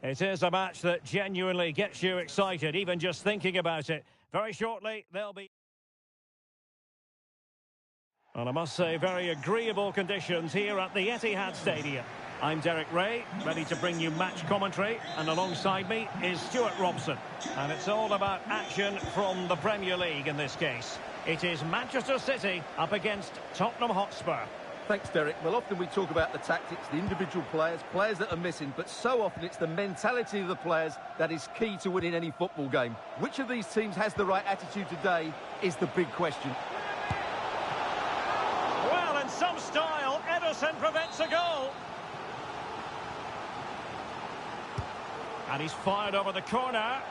It is a match that genuinely gets you excited, even just thinking about it. Very shortly, there'll be... And I must say, very agreeable conditions here at the Etihad Stadium. I'm Derek Ray, ready to bring you match commentary, and alongside me is Stuart Robson. And it's all about action from the Premier League in this case. It is Manchester City up against Tottenham Hotspur. Thanks, Derek. Well, often we talk about the tactics, the individual players that are missing, but so often it's the mentality of the players that is key to winning any football game. Which of these teams has the right attitude today is the big question. Well, in some style, Ederson prevents a goal. And he's fired over the corner.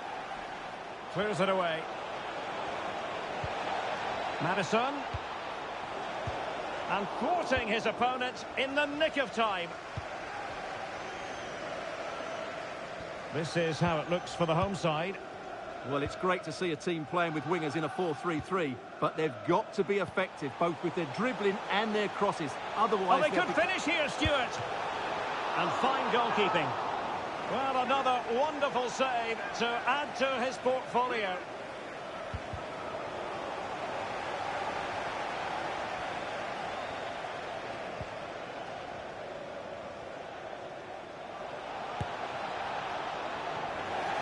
Clears it away. Maddison. And thwarting his opponent in the nick of time. This is how it looks for the home side. Well, it's great to see a team playing with wingers in a 4-3-3, but they've got to be effective, both with their dribbling and their crosses. Otherwise, well, they could finish here, Stuart. And fine goalkeeping. Well, another wonderful save to add to his portfolio.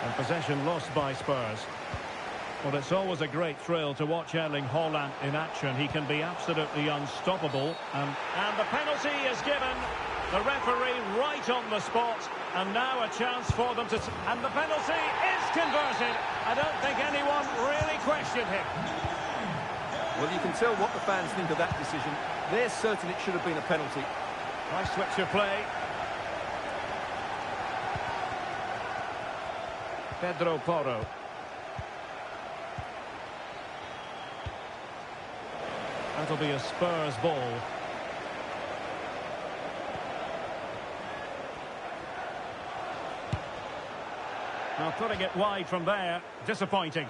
And possession lost by Spurs. Well, it's always a great thrill to watch Erling Haaland in action. He can be absolutely unstoppable. And the penalty is given. The referee right on the spot. And now a chance for them to... And the penalty is converted. I don't think anyone really questioned him. Well, you can tell what the fans think of that decision. They're certain it should have been a penalty. Nice switch of play. Pedro Porro. That'll be a Spurs ball. Now putting it wide from there, disappointing.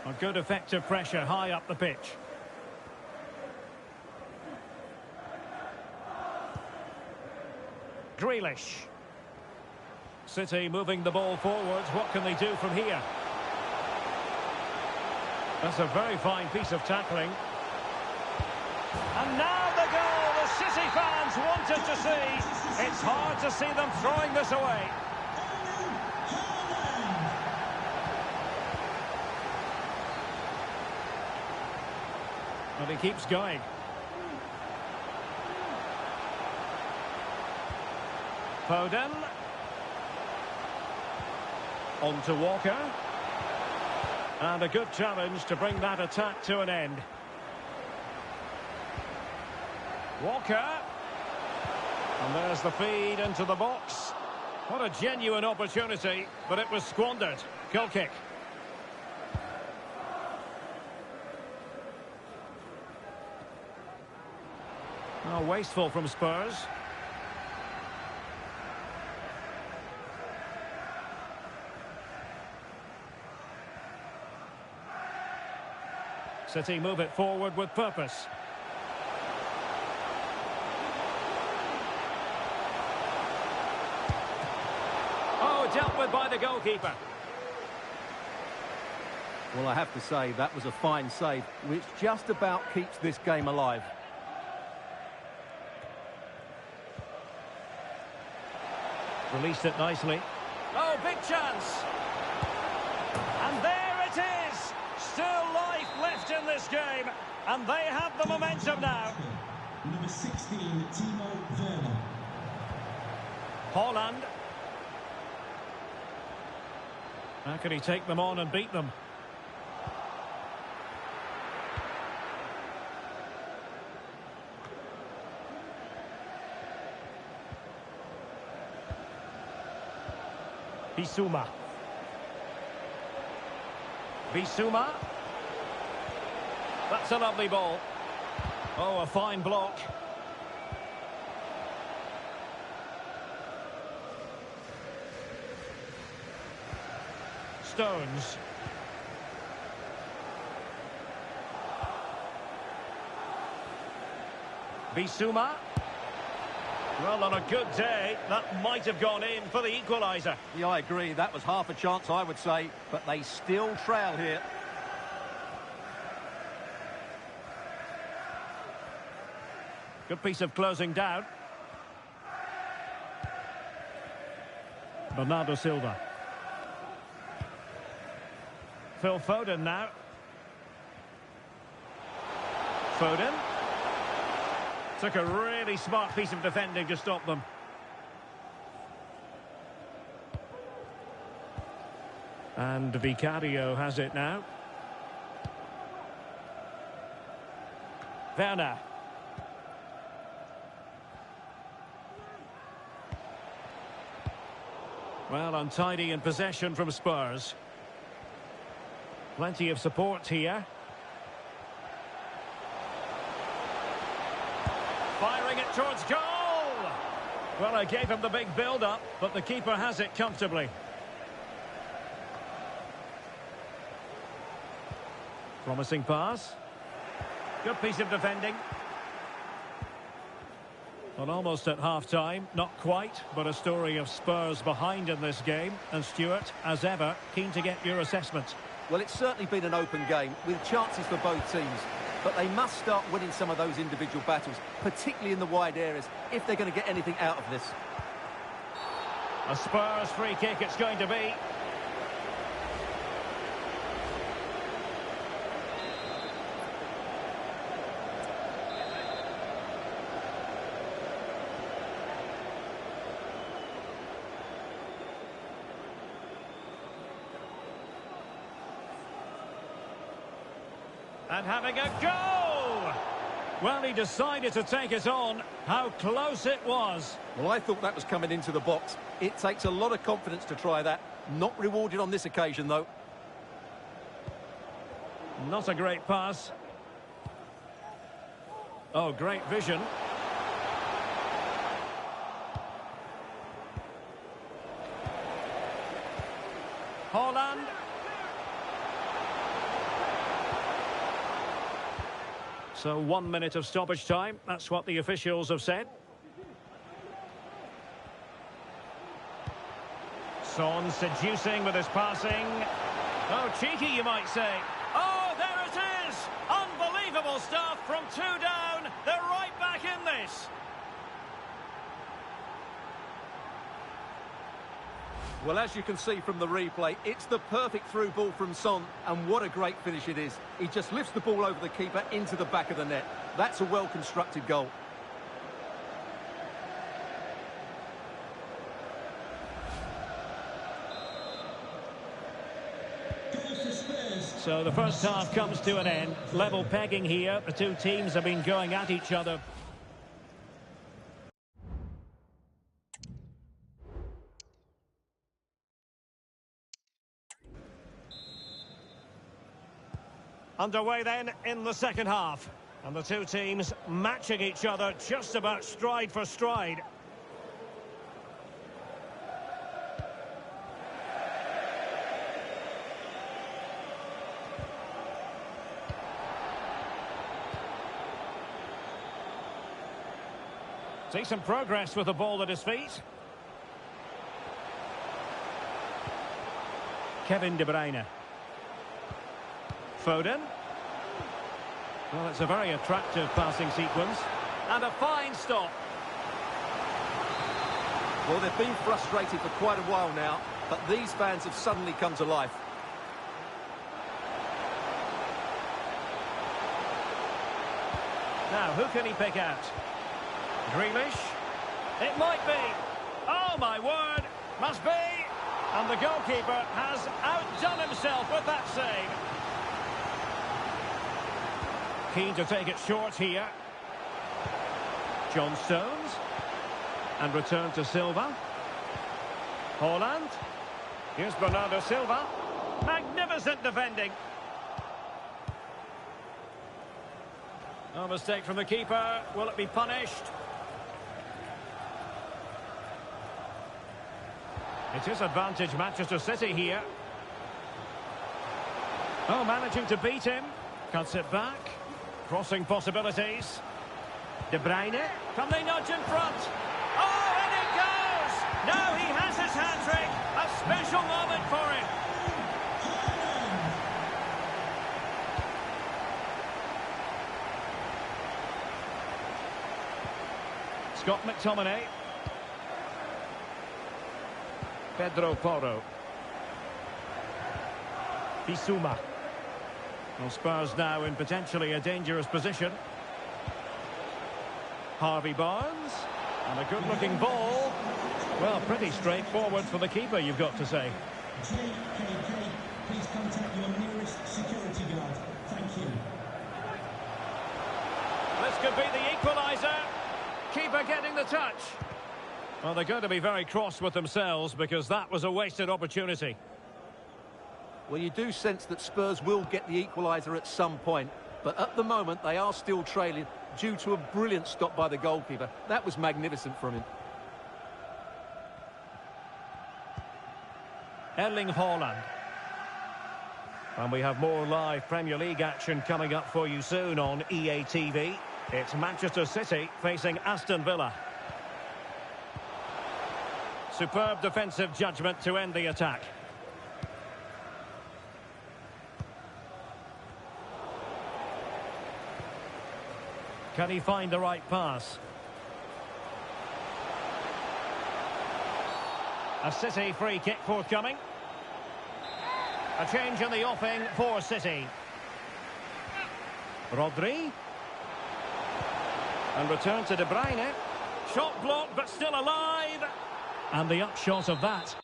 A good effective pressure high up the pitch. Grealish. City moving the ball forwards. What can they do from here? That's a very fine piece of tackling. And now the goal the City fans wanted to see. It's hard to see them throwing this away. And he keeps going. Foden. On to Walker. And a good challenge to bring that attack to an end. Walker. And there's the feed into the box. What a genuine opportunity, but it was squandered. Goal kick. Oh, wasteful from Spurs. City move it forward with purpose. Oh, dealt with by the goalkeeper. Well, I have to say, that was a fine save, which just about keeps this game alive. Released it nicely. Oh, big chance. And there it is. Still life left in this game. And they have the momentum now. Number 16, Timo Werner. Haaland. How can he take them on and beat them? Bissouma. Bissouma. That's a lovely ball. Oh, a fine block. Stones. Bissouma. Well, on a good day, that might have gone in for the equaliser. Yeah, I agree. That was half a chance, I would say. But they still trail here. Good piece of closing down. Bernardo Silva. Phil Foden now. Foden. Took a really smart piece of defending to stop them. And Vicario has it now. Werner. Well, untidy in possession from Spurs. Plenty of support here. Firing it towards goal! Well, I gave him the big build-up, but the keeper has it comfortably. Promising pass. Good piece of defending. Well, almost at half-time, not quite, but a story of Spurs behind in this game. And Stuart, as ever, keen to get your assessment. Well, it's certainly been an open game, with chances for both teams. But they must start winning some of those individual battles, particularly in the wide areas, if they're going to get anything out of this. A Spurs free kick it's going to be. And having a go! Well, he decided to take it on. How close it was. Well, I thought that was coming into the box. It takes a lot of confidence to try that. Not rewarded on this occasion, though. Not a great pass. Oh, great vision. Haaland. So 1 minute of stoppage time. That's what the officials have said. Son seducing with his passing. Oh, cheeky, you might say. Oh, there it is! Unbelievable stuff from 2 down. They're right back in this. Well, as you can see from the replay, it's the perfect through ball from Son, and what a great finish it is. He just lifts the ball over the keeper into the back of the net. That's a well-constructed goal. So the first half comes to an end. Level pegging here. The two teams have been going at each other. Underway then in the second half. And the two teams matching each other just about stride for stride. See some progress with the ball at his feet. Kevin De Bruyne. Foden. Well, it's a very attractive passing sequence. And a fine stop. Well, they've been frustrated for quite a while now, but these fans have suddenly come to life. Now, who can he pick out? Grealish. It might be. Oh, my word. Must be. And the goalkeeper has outdone himself with that save. Keen to take it short here. John Stones. And return to Silva. Haaland. Here's Bernardo Silva. Magnificent defending. No mistake from the keeper. Will it be punished? It is advantage Manchester City here. Oh, managing to beat him. Cuts it back. Crossing possibilities. De Bruyne. Can they nudge in front? Oh, and it goes! Now he has his hat-trick. A special moment for him. Scott McTominay. Pedro Porro. Bissouma. Well, Spurs now in potentially a dangerous position. Harvey Barnes. And a good-looking ball. Well, pretty straightforward for the keeper, you've got to say. JKK, please contact your nearest security guard. Thank you. This could be the equaliser. Keeper getting the touch. Well, they're going to be very cross with themselves because that was a wasted opportunity. Well, you do sense that Spurs will get the equaliser at some point, but at the moment they are still trailing due to a brilliant stop by the goalkeeper. That was magnificent from him. Erling Haaland. And we have more live Premier League action coming up for you soon on EA TV. It's Manchester City facing Aston Villa. Superb defensive judgment to end the attack. Can he find the right pass? A City free kick forthcoming. A change in the offing for City. Rodri. And return to De Bruyne. Shot blocked but still alive. And the upshot of that.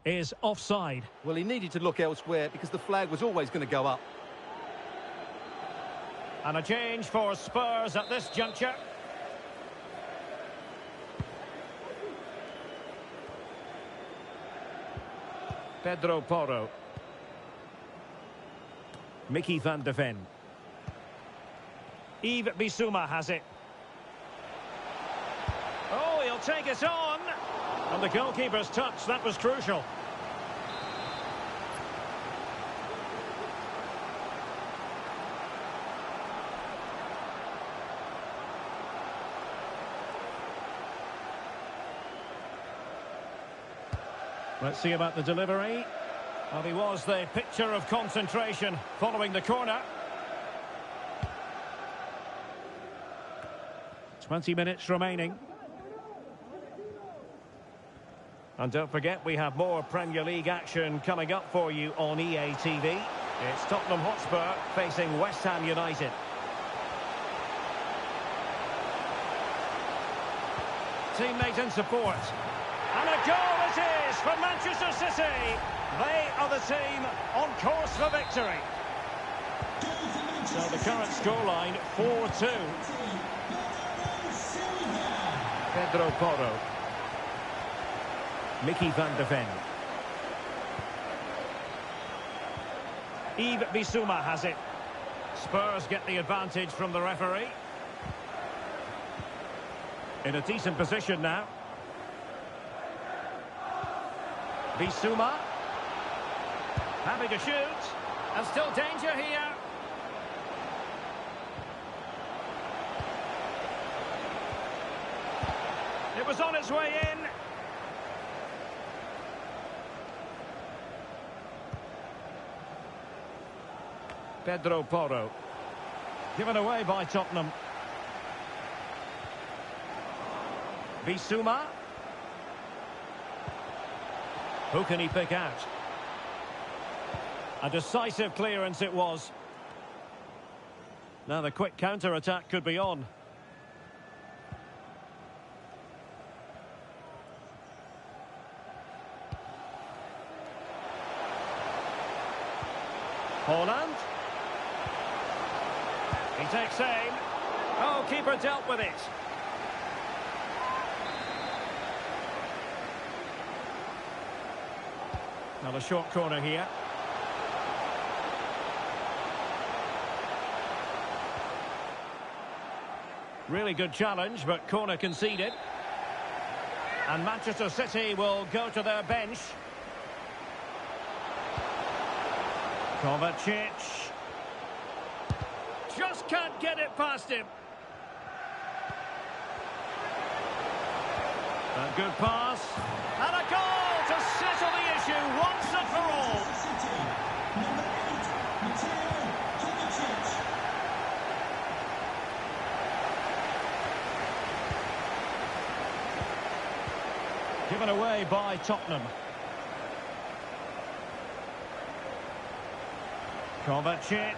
Is offside. Well, he needed to look elsewhere because the flag was always going to go up. And a change for Spurs at this juncture. Pedro Porro. Mickey van de Ven. Yves Bissouma has it. Oh, he'll take it on. And the goalkeeper's touch, that was crucial. Let's see about the delivery. Well, he was the picture of concentration following the corner. 20 minutes remaining. And don't forget, we have more Premier League action coming up for you on EA TV. It's Tottenham Hotspur facing West Ham United. Teammate in support. And a goal it is for Manchester City. They are the team on course for victory. So the current scoreline, 4-2. Pedro Porro. Mickey van de Ven. Yves Bissouma has it. Spurs get the advantage from the referee. In a decent position now. Bissouma. Happy to shoot. And still danger here. It was on its way in. Pedro Porro. Given away by Tottenham. Bissouma. Who can he pick out? A decisive clearance it was. Now the quick counter-attack could be on. Holland. He takes aim. Oh, keeper dealt with it. Now the short corner here. Really good challenge, but corner conceded. And Manchester City will go to their bench. Kovacic. Just can't get it past him. A good pass. And a goal to settle the issue once and for all. City, number 8, Mateo Kovacic. Given away by Tottenham. Kovacic.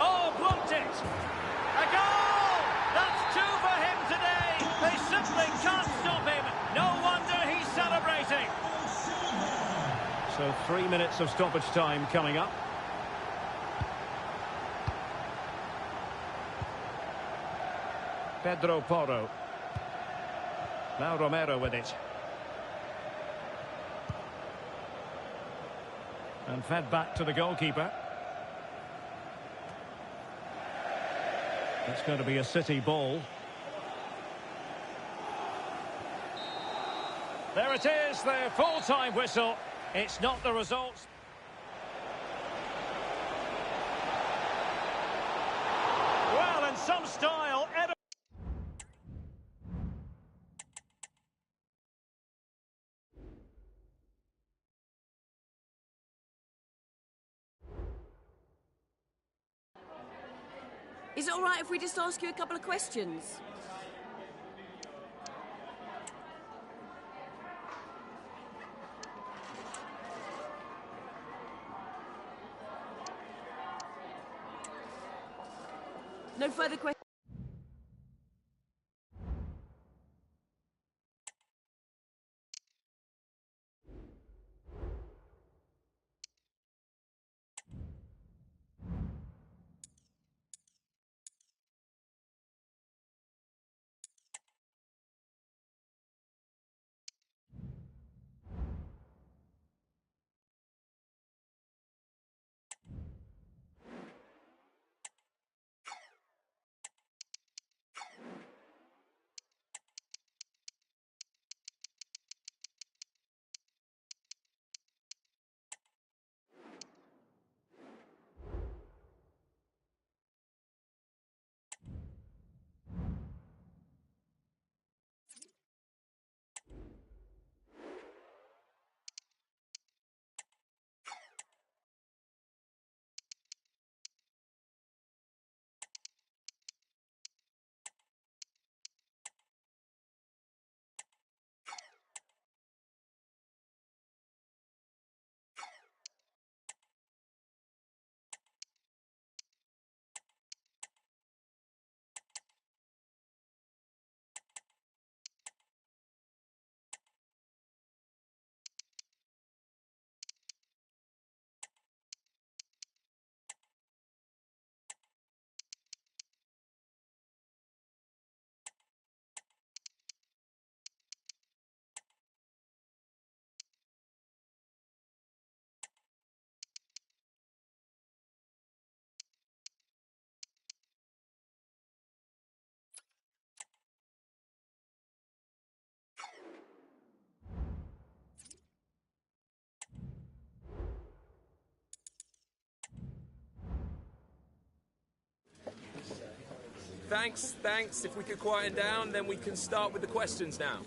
Oh, blocked it. A goal! That's 2 for him today. They simply can't stop him. No wonder he's celebrating. So 3 minutes of stoppage time coming up. Pedro Porro. Now Romero with it. And fed back to the goalkeeper. It's going to be a City ball. There it is, the full-time whistle. It's not the results. Well, in some style, Is it all right if we just ask you a couple of questions? No further questions. Thanks. If we could quieten down, then we can start with the questions now.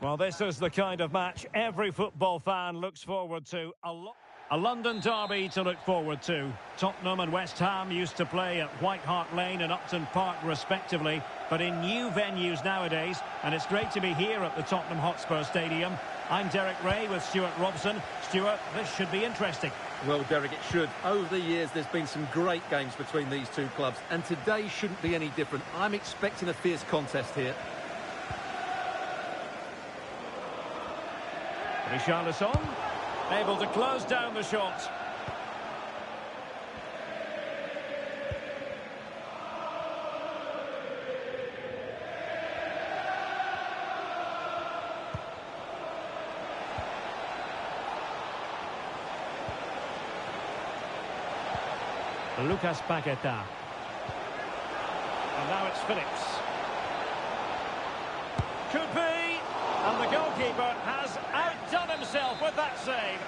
Well, this is the kind of match every football fan looks forward to. A London derby to look forward to. Tottenham and West Ham used to play at White Hart Lane and Upton Park respectively, but in new venues nowadays, and it's great to be here at the Tottenham Hotspur Stadium. I'm Derek Ray with Stuart Robson. Stuart, this should be interesting. Well, Derek, it should. Over the years, there's been some great games between these two clubs, and today shouldn't be any different. I'm expecting a fierce contest here. Richarlison, able to close down the shot. Lucas Paqueta. And now it's Phillips. Could be. And the goalkeeper has outdone himself with that save.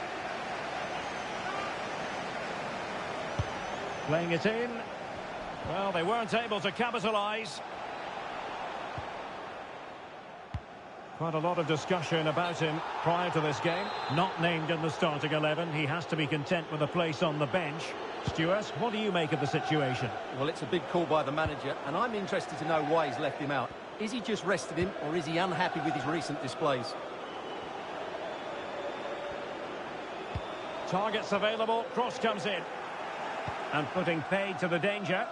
Playing it in. Well, they weren't able to capitalise. Quite a lot of discussion about him prior to this game. Not named in the starting 11. He has to be content with a place on the bench. Stuart, what do you make of the situation? Well, it's a big call by the manager, and I'm interested to know why he's left him out. Is he just rested him, or is he unhappy with his recent displays? Targets available, cross comes in. And putting paid to the danger.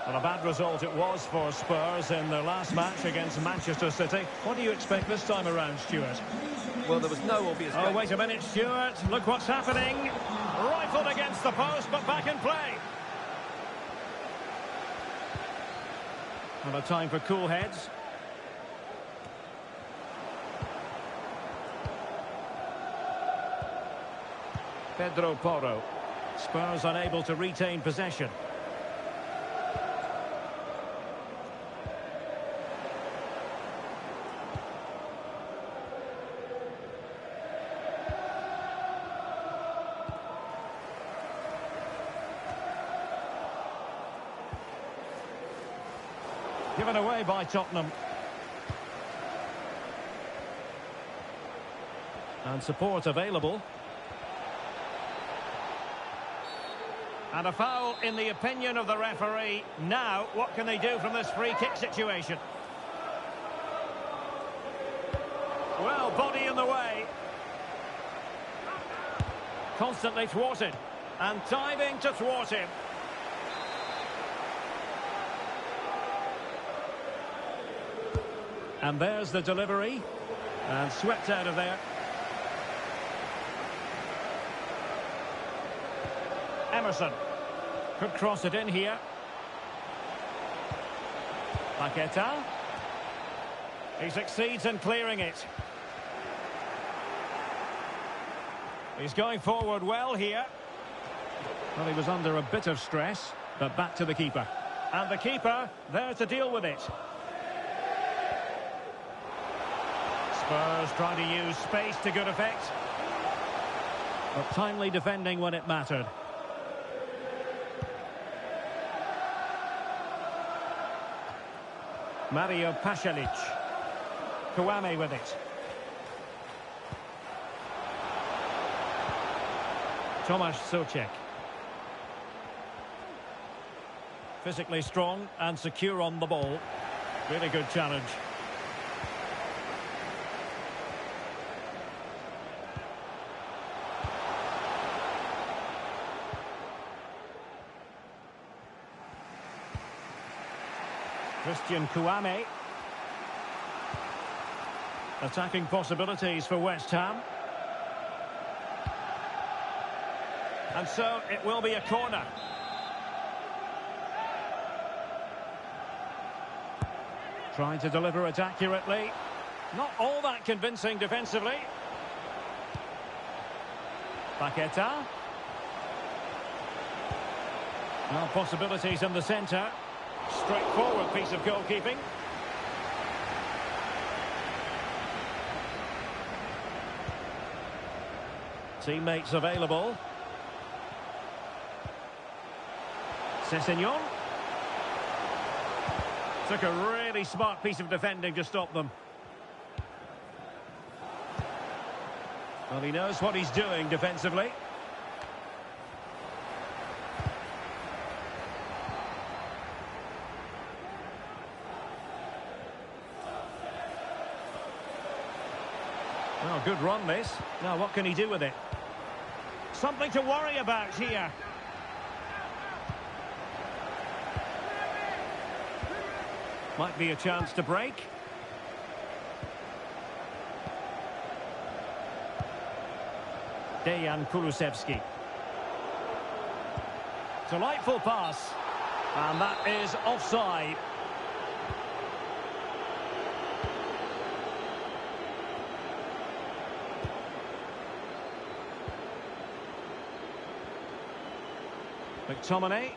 Well, a bad result it was for Spurs in their last match against Manchester City. What do you expect this time around, Stuart? Well, there was no obvious... Oh, wait a minute, Stuart. Look what's happening. Rifled against the post, but back in play. And a time for cool heads. Pedro Porro. Spurs unable to retain possession. Given away by Tottenham. And support available. And a foul in the opinion of the referee. Now, what can they do from this free kick situation? Well, body in the way. Constantly thwarted. And diving to thwart him. And there's the delivery. And swept out of there. Emerson. Could cross it in here. Paqueta. He succeeds in clearing it. He's going forward well here. Well, he was under a bit of stress, but back to the keeper. And the keeper there to deal with it. Spurs trying to use space to good effect. But timely defending when it mattered. Mario Pasalic. Kouame with it. Tomasz Souček. Physically strong and secure on the ball. Really good challenge. Christian Kouame. Attacking possibilities for West Ham. And so it will be a corner. Trying to deliver it accurately. Not all that convincing defensively. Paqueta. Well, possibilities in the centre. Straightforward piece of goalkeeping. Teammates available. Sessegnon. Took a really smart piece of defending to stop them. Well, he knows what he's doing defensively. Well, good run, this. Now, what can he do with it? Something to worry about here. Might be a chance to break. Dejan Kulusevski. Delightful pass. And that is offside. McTominay.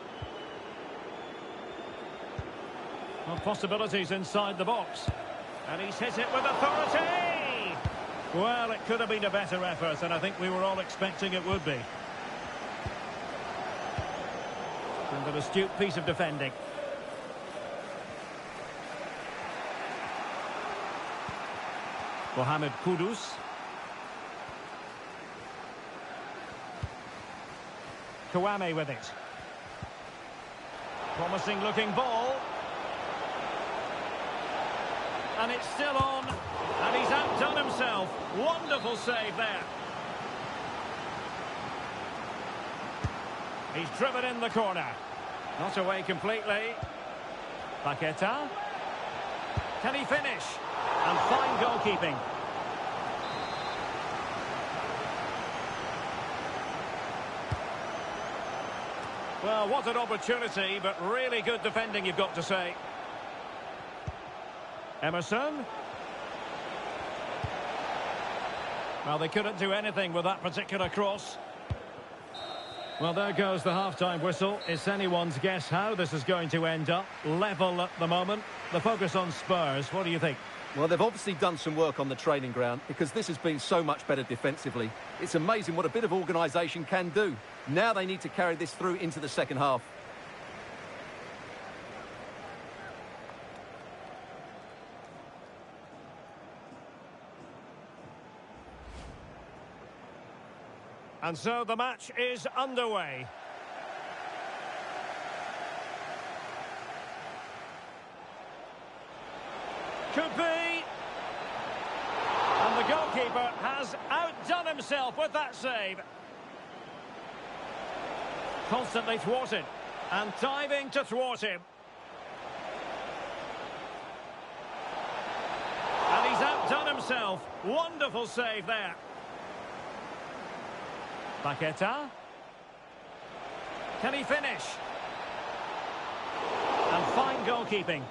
Well, possibilities inside the box. And he's hit it with authority! Well, it could have been a better effort, and I think we were all expecting it would be. And an astute piece of defending. Mohamed Kudus. Kouame with it. Promising looking ball. And it's still on. And he's outdone himself. Wonderful save there. He's driven in the corner. Not away completely. Paqueta. Can he finish? And fine goalkeeping. Well, what an opportunity, but really good defending, you've got to say. Emerson. Well, they couldn't do anything with that particular cross. Well, there goes the half-time whistle. It's anyone's guess how this is going to end up. Level at the moment. The focus on Spurs. What do you think? Well, they've obviously done some work on the training ground because this has been so much better defensively. It's amazing what a bit of organisation can do. Now they need to carry this through into the second half. And so the match is underway. Could be. And the goalkeeper has outdone himself with that save. Constantly thwarted. And diving to thwart him. And he's outdone himself. Wonderful save there. Paqueta. Can he finish? And fine goalkeeping.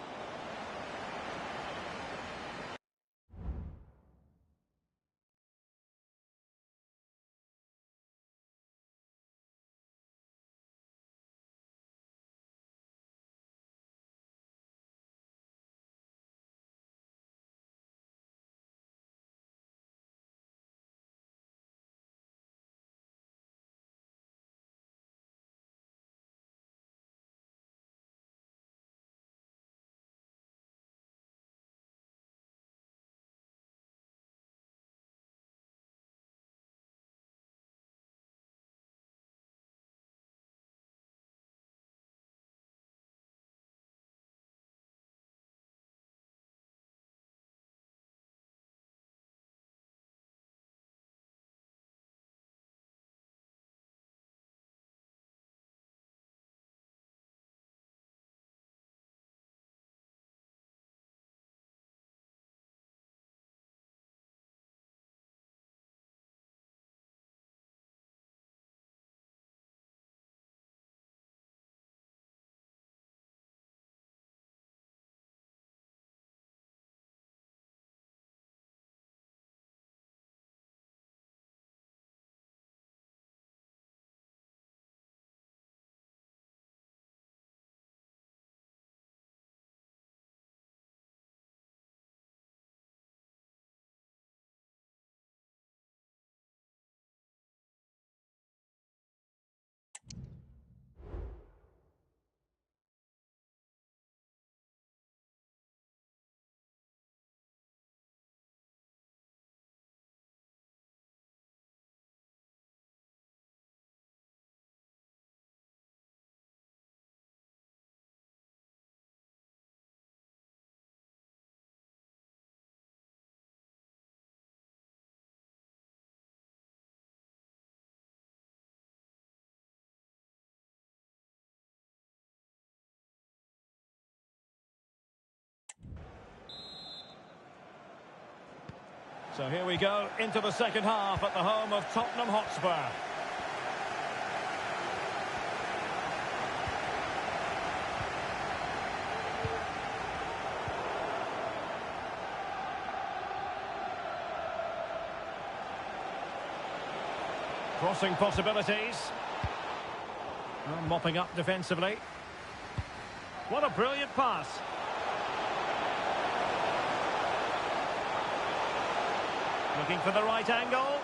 So here we go into the second half at the home of Tottenham Hotspur. Crossing possibilities. Oh, mopping up defensively. What a brilliant pass. Looking for the right angle.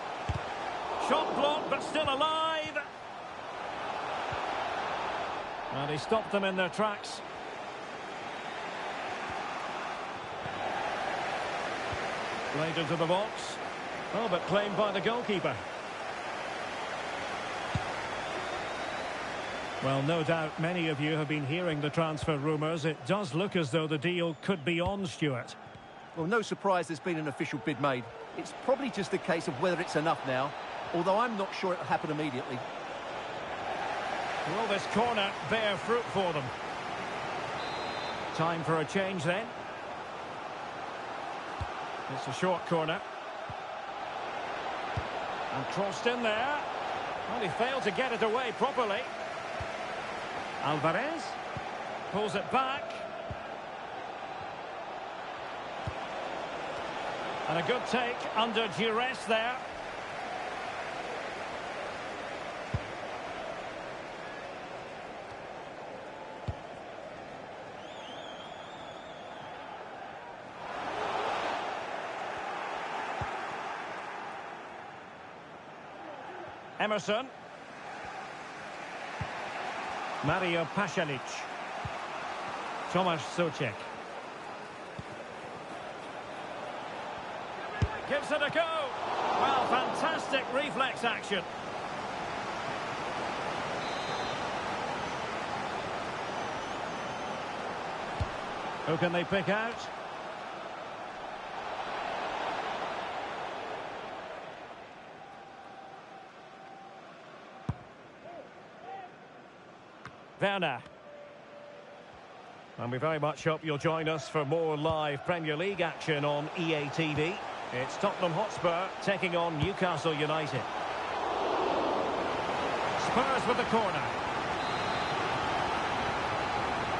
Shot blocked, but still alive. And he stopped them in their tracks. Played into the box. Oh, but claimed by the goalkeeper. Well, no doubt many of you have been hearing the transfer rumours. It does look as though the deal could be on, Stuart. Well, no surprise there's been an official bid made. It's probably just a case of whether it's enough now, although I'm not sure it'll happen immediately. Will this corner bear fruit for them? Time for a change then. It's a short corner. And crossed in there. Well, he failed to get it away properly. Alvarez pulls it back. And a good take under duress there. Emerson. Mario Pasalic. Tomasz Souček. Gives it a go. Well, fantastic reflex action. Who can they pick out? Werner. And we very much hope you'll join us for more live Premier League action on EA TV. It's Tottenham Hotspur taking on Newcastle United. Spurs with the corner.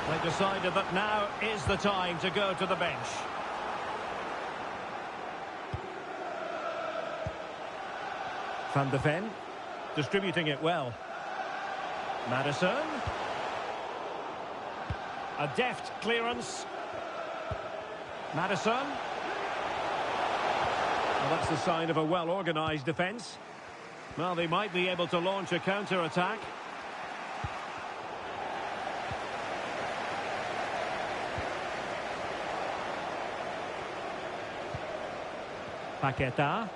They decided that now is the time to go to the bench. Van de Ven distributing it well. Maddison. A deft clearance. Maddison. Well, that's the sign of a well-organised defence. Well, they might be able to launch a counter-attack. Paqueta.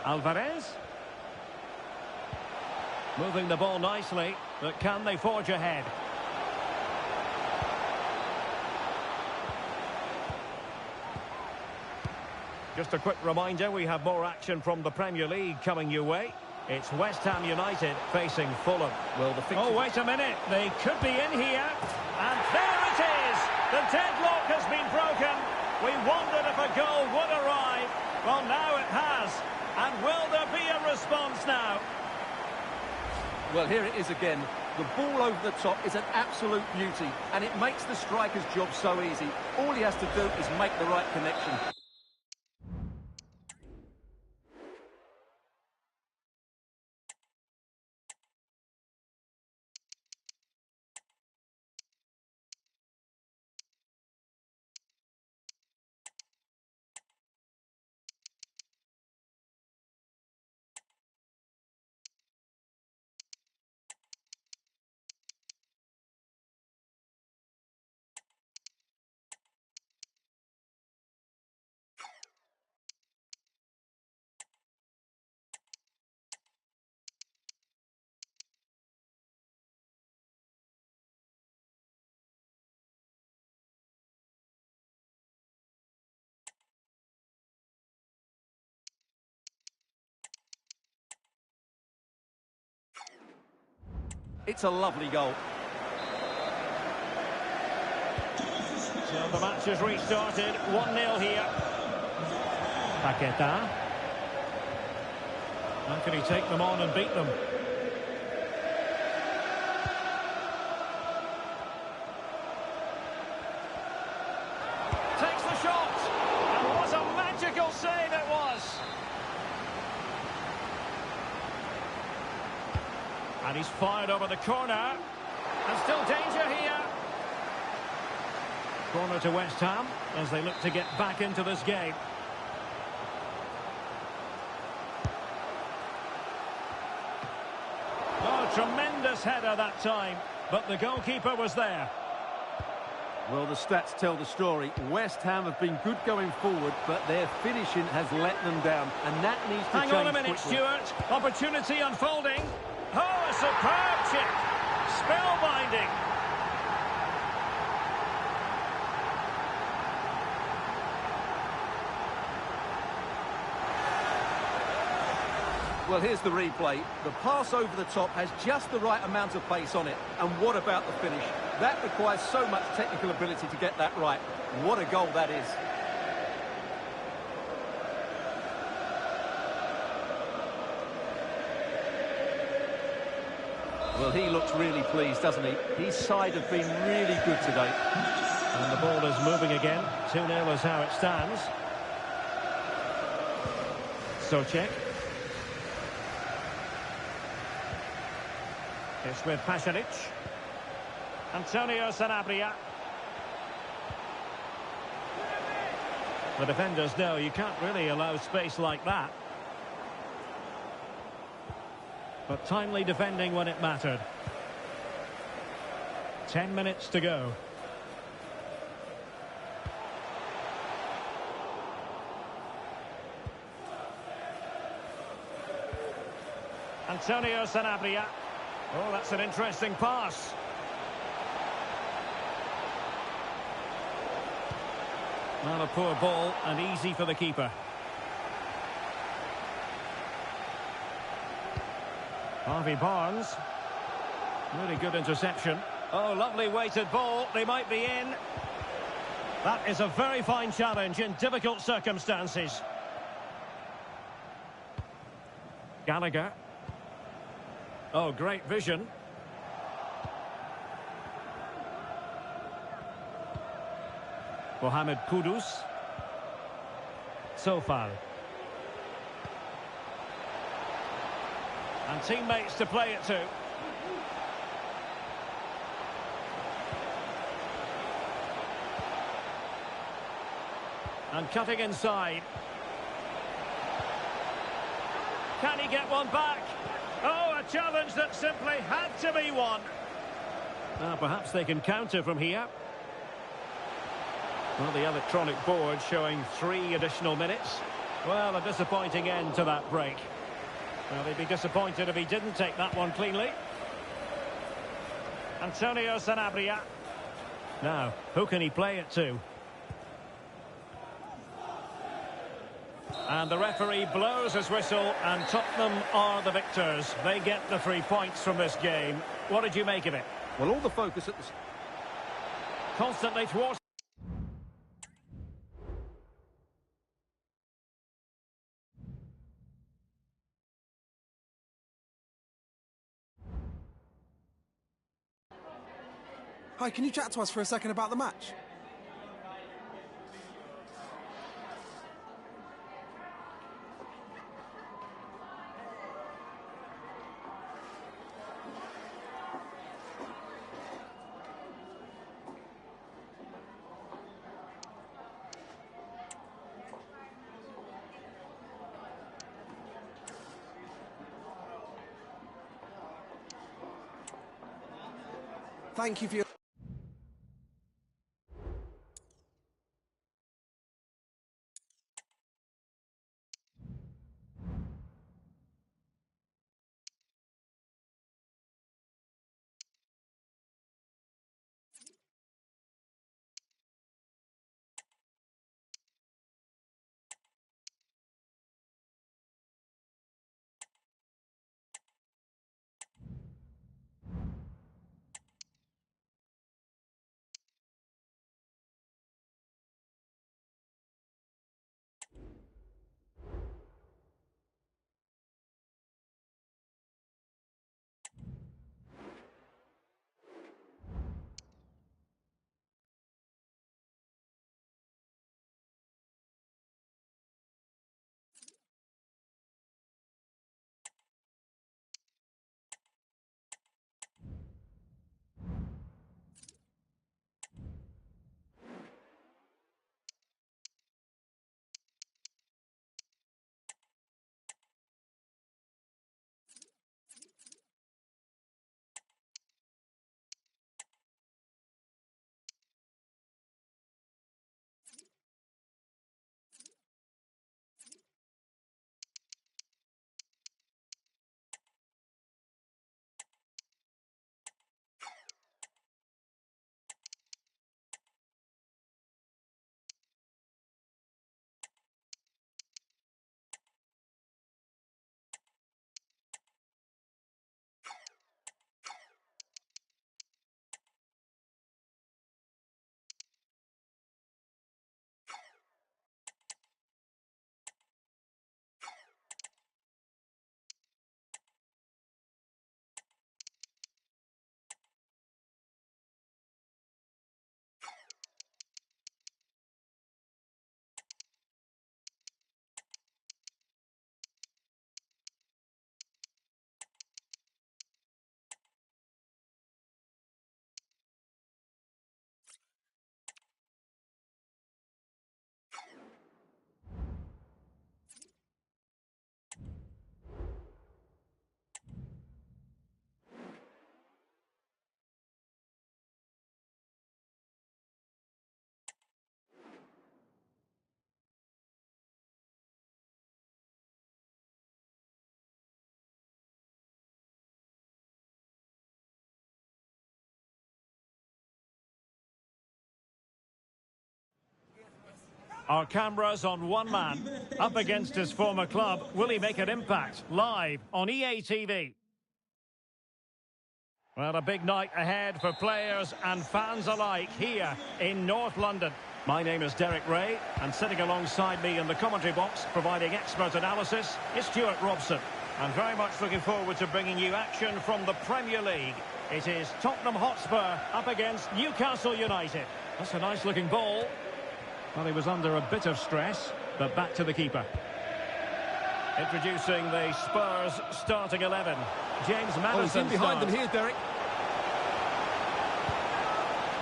Alvarez. Moving the ball nicely, but can they forge ahead? Just a quick reminder, we have more action from the Premier League coming your way. It's West Ham United facing Fulham. Well, the fixture... Oh, wait a minute. They could be in here. And there it is. The deadlock has been broken. We wondered if a goal would arrive. Well, now it has. And will there be a response now? Well, here it is again. The ball over the top is an absolute beauty, and it makes the striker's job so easy. All he has to do is make the right connection. It's a lovely goal. So the match has restarted. 1-0 here. Paqueta. How can he take them on and beat them? Takes the shot. And what a magical save it was. And he's fired over the corner. And still danger here. Corner to West Ham as they look to get back into this game. Oh, tremendous header that time, but the goalkeeper was there. Well, the stats tell the story. West Ham have been good going forward, but their finishing has let them down, and that needs to change. Hang on a minute, quickly. Stuart. Opportunity unfolding. Oh, a superb chip. Spellbinding. Well, here's the replay. The pass over the top has just the right amount of pace on it. And what about the finish? That requires so much technical ability to get that right. What a goal that is. Well, he looks really pleased, doesn't he? His side have been really good today. And the ball is moving again. 2-0 is how it stands. Socek. It's with Pasalic. Antonio Sanabria. The defenders know you can't really allow space like that. But timely defending when it mattered. 10 minutes to go. Antonio Sanabria. Oh, that's an interesting pass. Not a poor ball and easy for the keeper. Harvey Barnes. Really good interception. Oh, lovely weighted ball. They might be in. That is a very fine challenge in difficult circumstances. Gallagher. Oh, great vision. Mohamed Kudus. Sofal. And teammates to play it to. And cutting inside. Can he get one back? Oh, a challenge that simply had to be won. Perhaps they can counter from here. Well, the electronic board showing 3 additional minutes. Well, a disappointing end to that break. Well, he'd be disappointed if he didn't take that one cleanly. Antonio Sanabria. Now, who can he play it to? And the referee blows his whistle, and Tottenham are the victors. They get the 3 points from this game. What did you make of it? Well, all the focus at the... Constantly thwarted. Hi, can you chat to us for a second about the match? Thank you for your... Our cameras on one man, up against his former club. Will he make an impact? Live on EA TV. Well, a big night ahead for players and fans alike here in North London. My name is Derek Ray, and sitting alongside me in the commentary box, providing expert analysis, is Stuart Robson. I'm very much looking forward to bringing you action from the Premier League. It is Tottenham Hotspur up against Newcastle United. That's a nice-looking ball. Well, he was under a bit of stress, but back to the keeper. Introducing the Spurs starting 11. James Maddison he's in behind them here, Derek.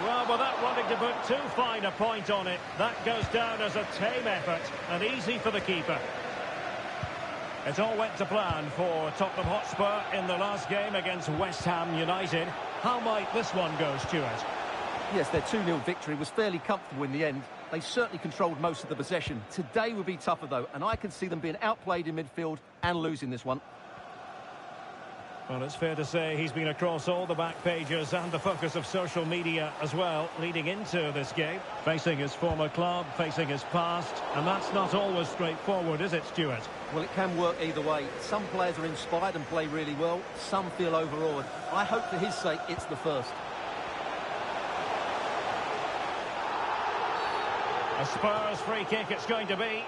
Well, without wanting to put too fine a point on it, that goes down as a tame effort and easy for the keeper. It all went to plan for Tottenham Hotspur in the last game against West Ham United. How might this one go, Stuart? Yes, their 2-0 victory was fairly comfortable in the end. They certainly controlled most of the possession. Today will be tougher, though, and I can see them being outplayed in midfield and losing this one. Well, it's fair to say he's been across all the back pages and the focus of social media as well, leading into this game. Facing his former club, facing his past, and that's not always straightforward, is it, Stuart? Well, it can work either way. Some players are inspired and play really well. Some feel overawed. I hope for his sake it's the first. A Spurs free kick it's going to be.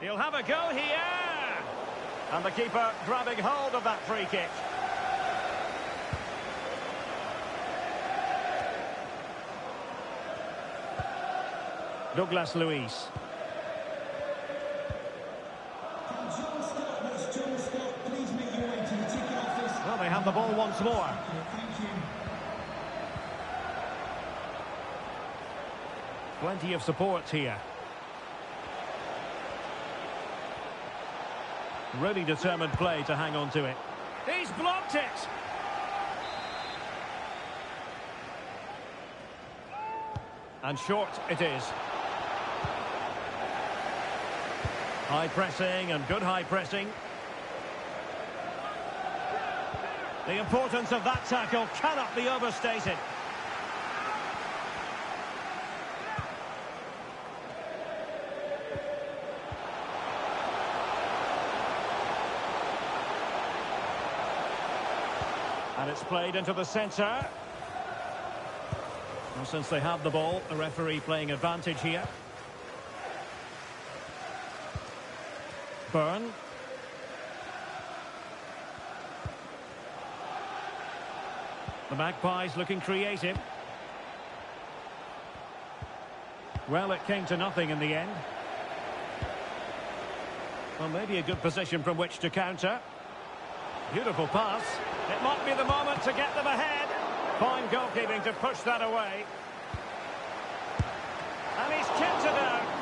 He'll have a go here. And the keeper grabbing hold of that free kick. Douglas Luiz. Well, they have the ball once more. Plenty of support here. Really determined play to hang on to it. He's blocked it! And short it is. High pressing and good high pressing. The importance of that tackle cannot be overstated. And it's played into the centre. Well, since they have the ball, the referee playing advantage here. Byrne. The Magpies looking creative. Well, it came to nothing in the end. Well, maybe a good position from which to counter. Beautiful pass. It might be the moment to get them ahead. Fine goalkeeping to push that away. And he's kept it out.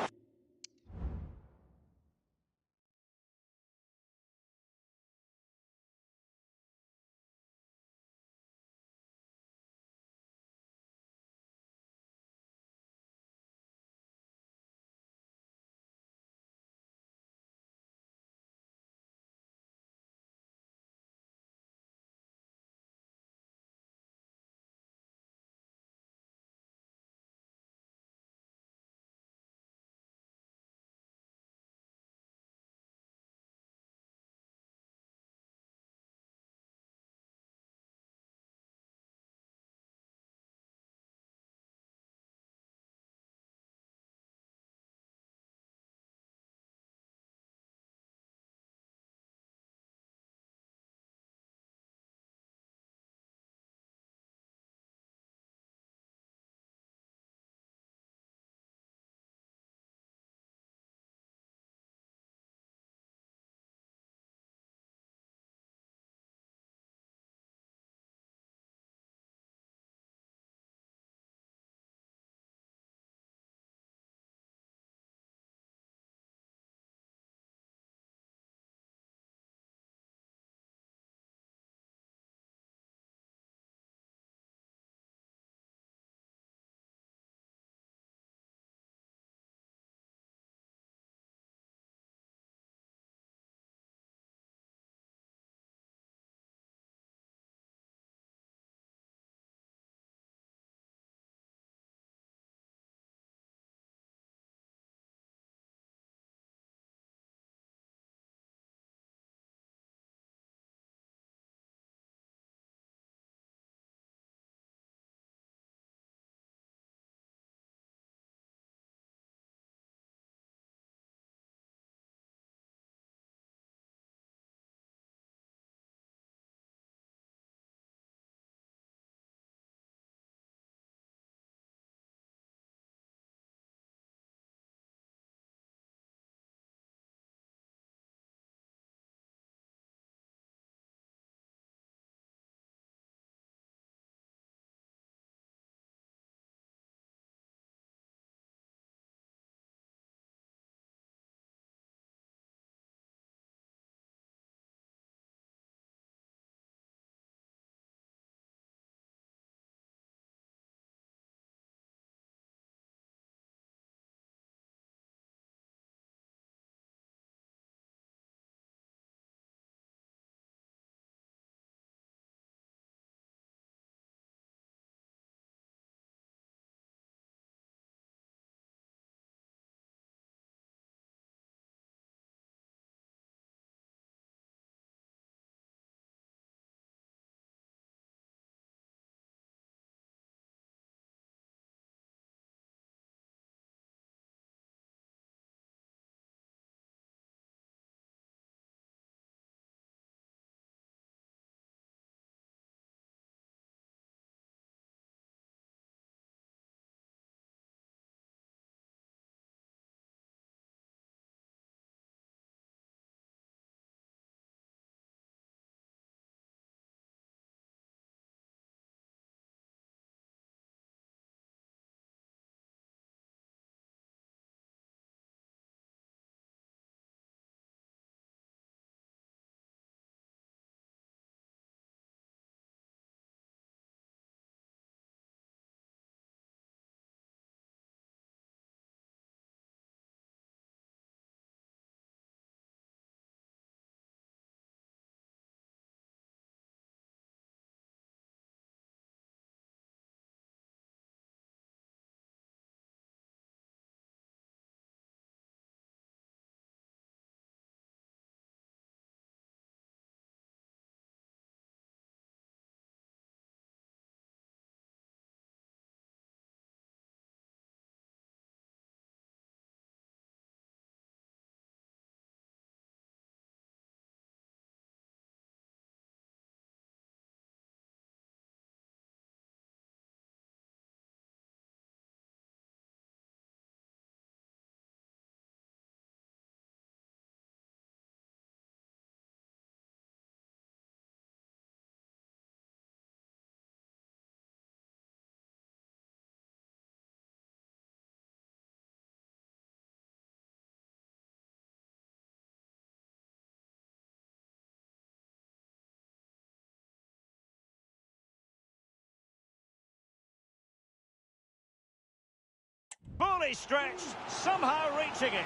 fully stretched, somehow reaching it.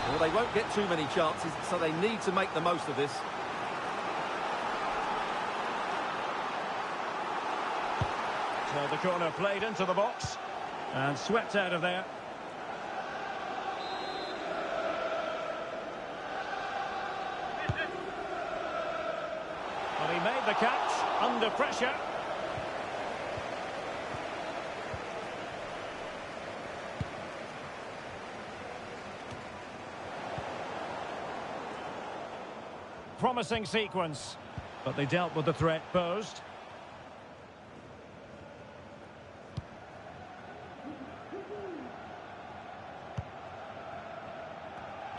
Well, they won't get too many chances, so they need to make the most of this. So the corner played into the box and swept out of there. Well, he made the catch under pressure. Promising sequence, but they dealt with the threat posed.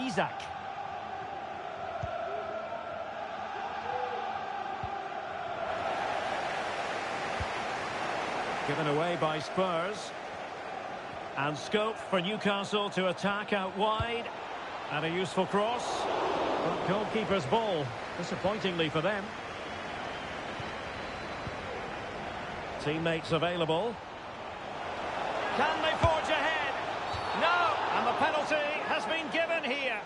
Isaac. Given away by Spurs. And scope for Newcastle to attack out wide. And a useful cross. But goalkeeper's ball, disappointingly for them. Teammates available. Can they forge ahead? No! And the penalty has been given here.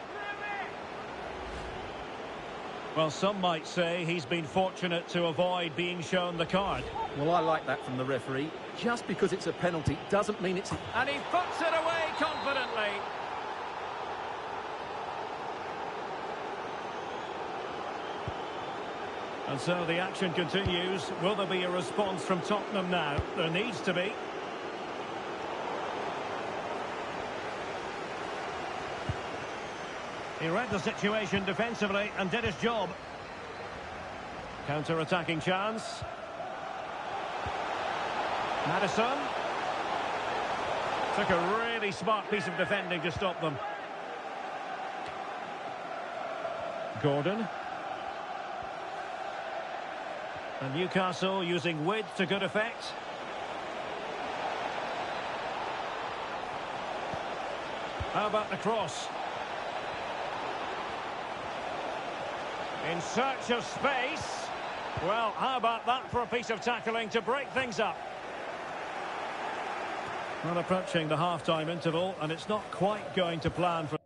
Well, some might say he's been fortunate to avoid being shown the card. Well, I like that from the referee. Just because it's a penalty doesn't mean it's... And he puts it away confidently. And so the action continues. Will there be a response from Tottenham now? There needs to be. He read the situation defensively and did his job. Counter-attacking chance. Maddison. Took a really smart piece of defending to stop them. Gordon. And Newcastle using width to good effect. How about the cross? In search of space. Well, how about that for a piece of tackling to break things up? Well, approaching the half-time interval, and it's not quite going to plan for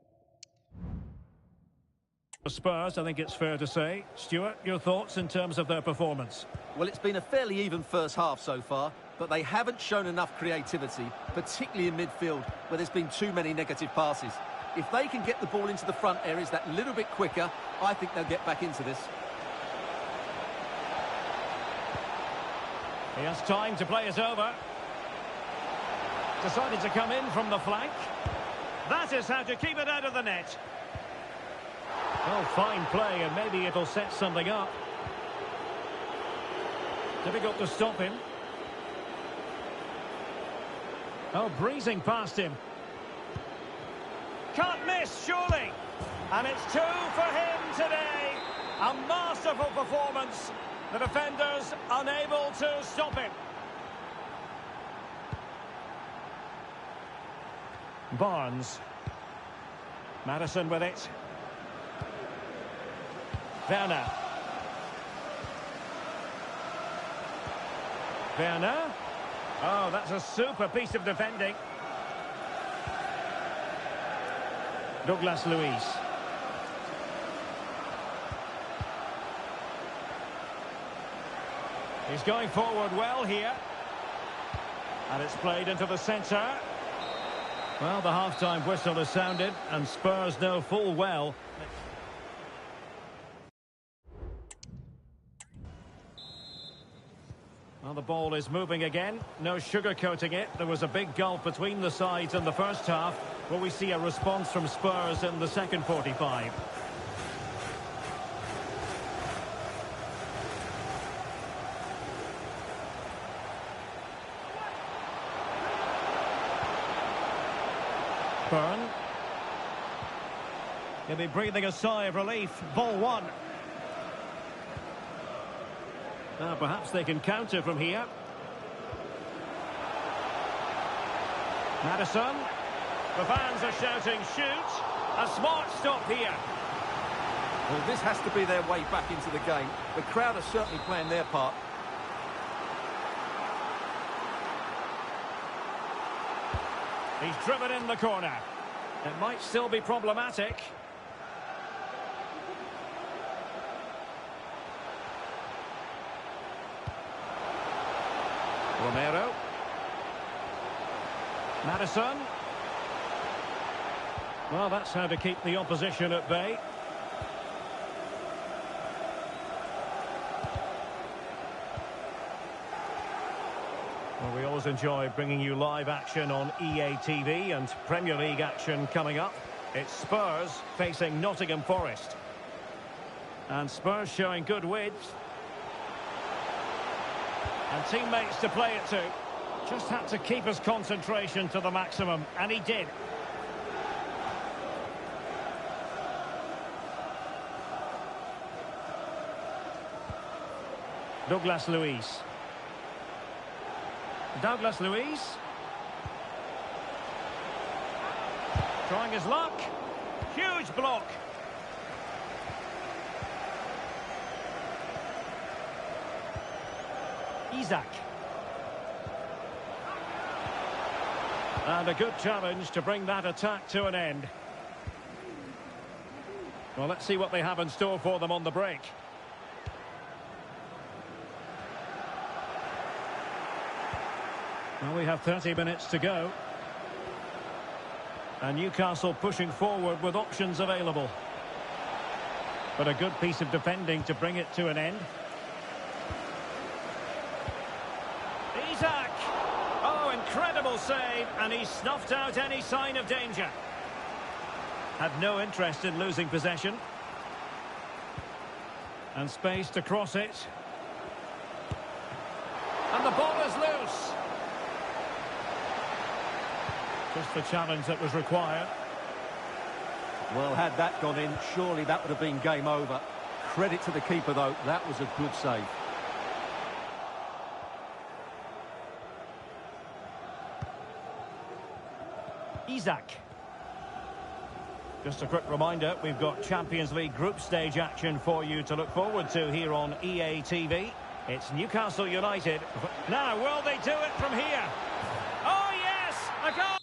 Spurs, I think it's fair to say. Stuart, your thoughts in terms of their performance? Well, it's been a fairly even first half so far, but they haven't shown enough creativity, particularly in midfield, where there's been too many negative passes. If they can get the ball into the front areas that little bit quicker, I think they'll get back into this. He has time to play it over. Decided to come in from the flank. That is how to keep it out of the net. Oh, fine play, and maybe it'll set something up. Difficult to stop him. Oh, breezing past him. Can't miss, surely. And it's 2 for him today. A masterful performance. The defenders unable to stop him. Barnes. Maddison with it. Werner. Werner. Oh, that's a super piece of defending. Douglas Luiz. He's going forward well here. And it's played into the centre. Well, the half-time whistle has sounded, and Spurs know full well. Well, the ball is moving again. No sugarcoating it. There was a big gulf between the sides in the first half. Will we see a response from Spurs in the second 45? Byrne. He'll be breathing a sigh of relief. Ball one. Now perhaps they can counter from here. Maddison. The fans are shouting, shoot. A smart stop here. Well, this has to be their way back into the game. The crowd are certainly playing their part. He's driven in the corner. It might still be problematic. Romero. Madison. Well, that's how to keep the opposition at bay. Well, we always enjoy bringing you live action on EA TV and Premier League action coming up. It's Spurs facing Nottingham Forest. And Spurs showing good width. And teammates to play it to. Just had to keep his concentration to the maximum, and he did. Douglas Luiz. Douglas Luiz. Trying his luck. Huge block. Isaac. And a good challenge to bring that attack to an end. Well, let's see what they have in store for them on the break. Well, we have 30 minutes to go. And Newcastle pushing forward with options available. But a good piece of defending to bring it to an end. Isaac! Oh, incredible save, and he snuffed out any sign of danger. Had no interest in losing possession. And space to cross it. And the ball is loose. Just the challenge that was required. Well, had that gone in, surely that would have been game over. Credit to the keeper, though. That was a good save. Isaac. Just a quick reminder, we've got Champions League group stage action for you to look forward to here on EA TV. It's Newcastle United. Now, will they do it from here? Oh, yes! A goal!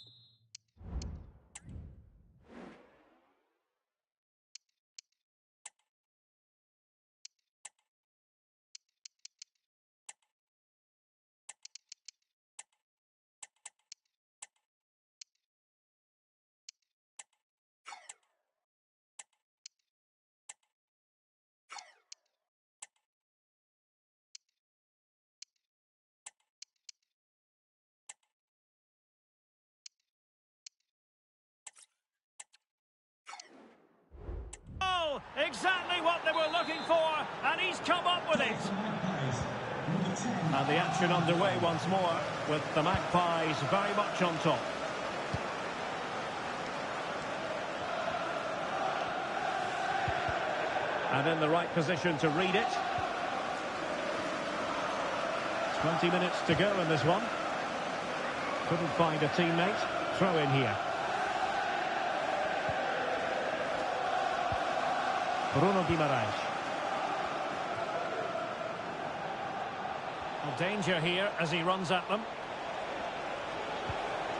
Exactly what they were looking for, and he's come up with it. And the action underway once more, with the Magpies very much on top. And in the right position to read it. 20 minutes to go in this one. Couldn't find a teammate. Throw in here. Bruno Guimaraes. Danger here as he runs at them.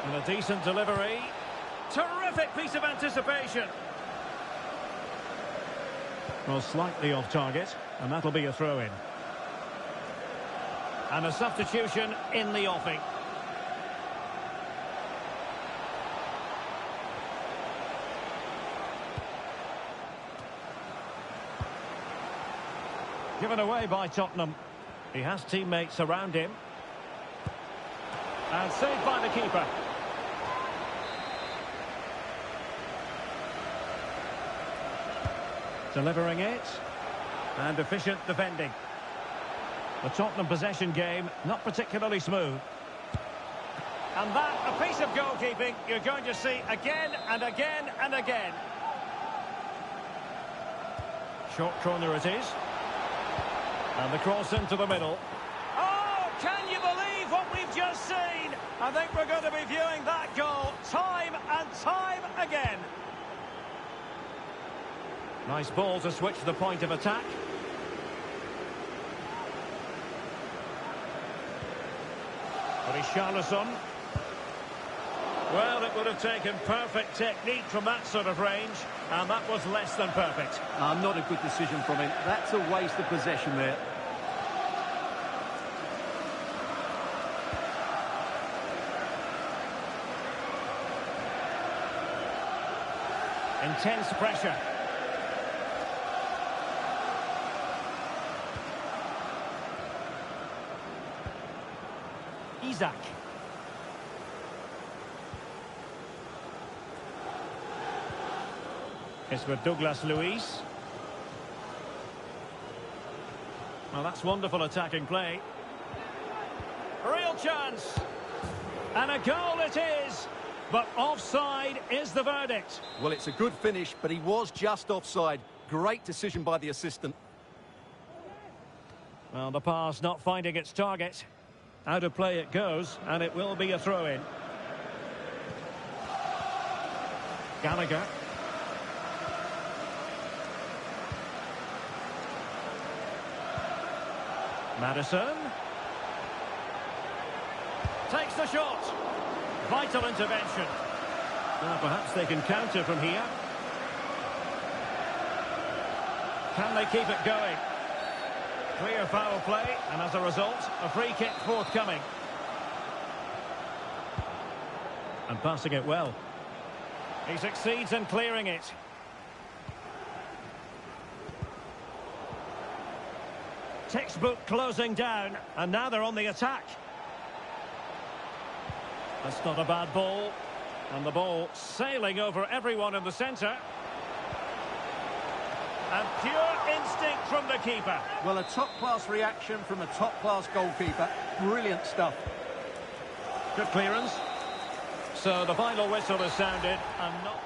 And a decent delivery. Terrific piece of anticipation. Well, slightly off target, and that'll be a throw-in. And a substitution in the offing. Given away by Tottenham. He has teammates around him. And saved by the keeper. Delivering it. And efficient defending. The Tottenham possession game, not particularly smooth. And that, a piece of goalkeeping you're going to see again and again and again. Short corner it is. And the cross into the middle. Oh, can you believe what we've just seen? I think we're going to be viewing that goal time and time again. Nice ball to switch the point of attack. Richarlison. Well, it would have taken perfect technique from that sort of range, and that was less than perfect. Not a good decision from him. That's a waste of possession there. Intense pressure. Isaac. It's with Douglas Luiz. Well, that's wonderful attacking play. Real chance. And a goal it is. But offside is the verdict. Well, it's a good finish, but he was just offside. Great decision by the assistant. Well, the pass not finding its target. Out of play it goes, and it will be a throw-in. Gallagher. Maddison. Takes the shot. Vital intervention. Well, perhaps they can counter from here. Can they keep it going? Clear foul play, and as a result, a free kick forthcoming. And passing it well. He succeeds in clearing it. Textbook closing down, and now they're on the attack. That's not a bad ball. And the ball sailing over everyone in the centre. And pure instinct from the keeper. Well, a top-class reaction from a top-class goalkeeper. Brilliant stuff. Good clearance. So the final whistle is sounded, and not...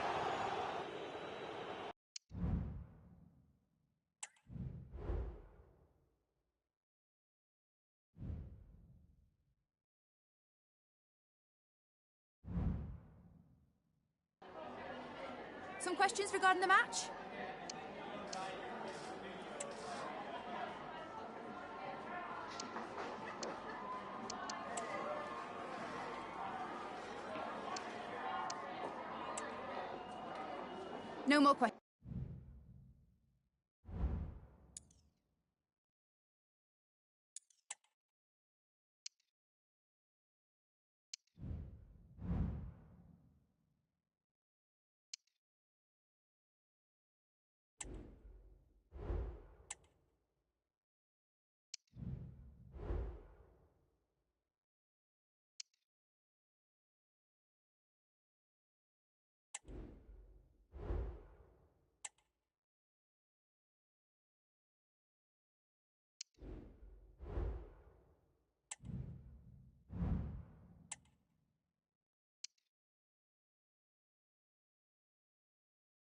Some questions regarding the match? No more questions.